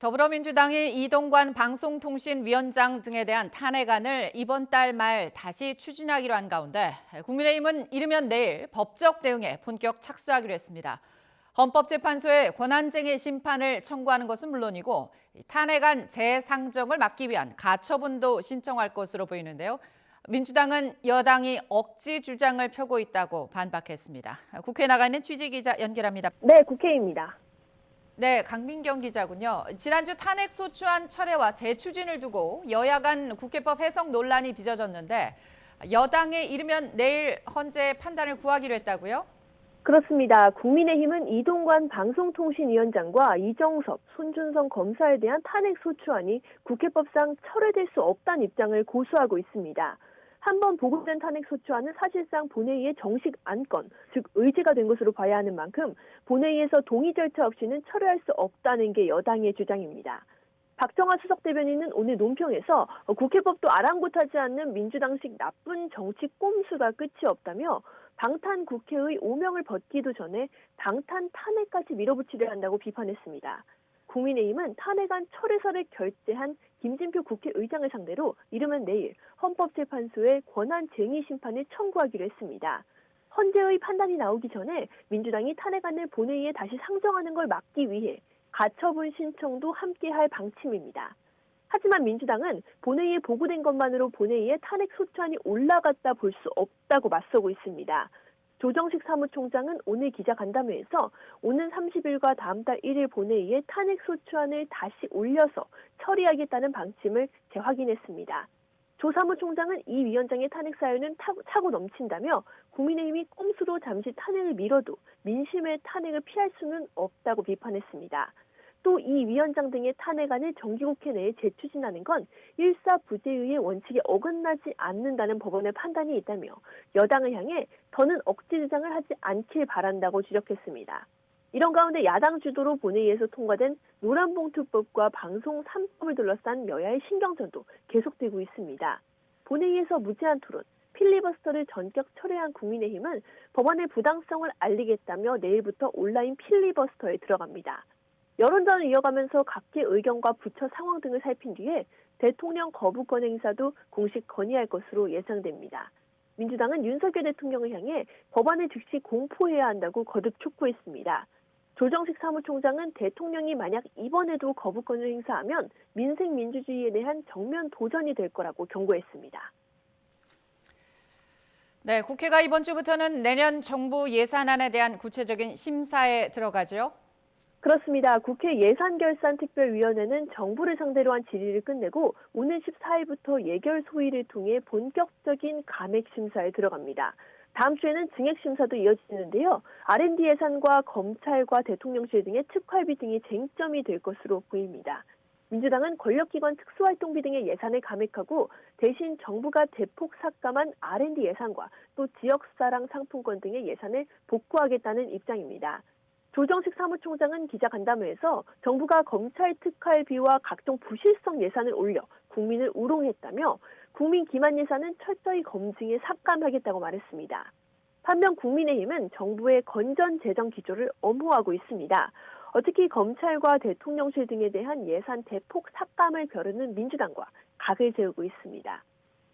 더불어민주당이 이동관 방송통신위원장 등에 대한 탄핵안을 이번 달 말 다시 추진하기로 한 가운데 국민의힘은 이르면 내일 법적 대응에 본격 착수하기로 했습니다. 헌법재판소에 권한쟁의 심판을 청구하는 것은 물론이고 탄핵안 재상정을 막기 위한 가처분도 신청할 것으로 보이는데요. 민주당은 여당이 억지 주장을 펴고 있다고 반박했습니다. 국회에 나가 있는 취재기자 연결합니다. 네, 국회입니다. 네, 강민경 기자군요. 지난주 탄핵 소추안 철회와 재추진을 두고 여야 간 국회법 해석 논란이 빚어졌는데 여당에 이르면 내일 헌재 판단을 구하기로 했다고요? 그렇습니다. 국민의힘은 이동관 방송통신위원장과 이정섭, 손준성 검사에 대한 탄핵 소추안이 국회법상 철회될 수 없다는 입장을 고수하고 있습니다. 한번 보고된 탄핵 소추안은 사실상 본회의의 정식 안건, 즉 의제가 된 것으로 봐야 하는 만큼 본회의에서 동의 절차 없이는 철회할 수 없다는 게 여당의 주장입니다. 박정화 수석 대변인은 오늘 논평에서 국회법도 아랑곳하지 않는 민주당식 나쁜 정치 꼼수가 끝이 없다며 방탄 국회의 오명을 벗기도 전에 방탄 탄핵까지 밀어붙이려 한다고 비판했습니다. 국민의힘은 탄핵안 철회서를 결재한 김진표 국회의장을 상대로 이르면 내일 헌법재판소에 권한쟁의 심판을 청구하기로 했습니다. 헌재의 판단이 나오기 전에 민주당이 탄핵안을 본회의에 다시 상정하는 걸 막기 위해 가처분 신청도 함께할 방침입니다. 하지만 민주당은 본회의에 보고된 것만으로 본회의에 탄핵 소추안이 올라갔다 볼 수 없다고 맞서고 있습니다. 조정식 사무총장은 오늘 기자간담회에서 오는 30일과 다음 달 1일 본회의에 탄핵 소추안을 다시 올려서 처리하겠다는 방침을 재확인했습니다. 조 사무총장은 이 위원장의 탄핵 사유는 차고 넘친다며 국민의힘이 꼼수로 잠시 탄핵을 미뤄도 민심의 탄핵을 피할 수는 없다고 비판했습니다. 또 이 위원장 등의 탄핵안을 정기국회 내에 재추진하는 건 일사부재의의 원칙에 어긋나지 않는다는 법원의 판단이 있다며 여당을 향해 더는 억지 주장을 하지 않길 바란다고 지적했습니다. 이런 가운데 야당 주도로 본회의에서 통과된 노란봉투법과 방송 3법을 둘러싼 여야의 신경전도 계속되고 있습니다. 본회의에서 무제한 토론, 필리버스터를 전격 철회한 국민의힘은 법안의 부당성을 알리겠다며 내일부터 온라인 필리버스터에 들어갑니다. 여론전을 이어가면서 각계 의견과 부처 상황 등을 살핀 뒤에 대통령 거부권 행사도 공식 건의할 것으로 예상됩니다. 민주당은 윤석열 대통령을 향해 법안을 즉시 공포해야 한다고 거듭 촉구했습니다. 조정식 사무총장은 대통령이 만약 이번에도 거부권을 행사하면 민생 민주주의에 대한 정면 도전이 될 거라고 경고했습니다. 네, 국회가 이번 주부터는 내년 정부 예산안에 대한 구체적인 심사에 들어가죠. 그렇습니다. 국회 예산결산특별위원회는 정부를 상대로 한 질의를 끝내고 오늘 14일부터 예결 소위를 통해 본격적인 감액 심사에 들어갑니다. 다음 주에는 증액 심사도 이어지는데요. R&D 예산과 검찰과 대통령실 등의 특활비 등이 쟁점이 될 것으로 보입니다. 민주당은 권력기관 특수활동비 등의 예산을 감액하고 대신 정부가 대폭 삭감한 R&D 예산과 또 지역사랑 상품권 등의 예산을 복구하겠다는 입장입니다. 조정식 사무총장은 기자간담회에서 정부가 검찰 특활비와 각종 부실성 예산을 올려 국민을 우롱했다며 국민 기만 예산은 철저히 검증해 삭감하겠다고 말했습니다. 반면 국민의힘은 정부의 건전 재정 기조를 엄호하고 있습니다. 특히 검찰과 대통령실 등에 대한 예산 대폭 삭감을 벼르는 민주당과 각을 세우고 있습니다.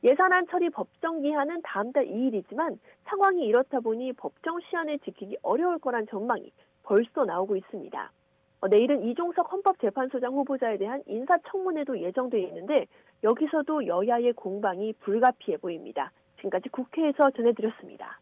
예산안 처리 법정 기한은 다음 달 2일이지만 상황이 이렇다 보니 법정 시한을 지키기 어려울 거란 전망이 벌써 나오고 있습니다. 내일은 이종석 헌법재판소장 후보자에 대한 인사청문회도 예정돼 있는데 여기서도 여야의 공방이 불가피해 보입니다. 지금까지 국회에서 전해드렸습니다.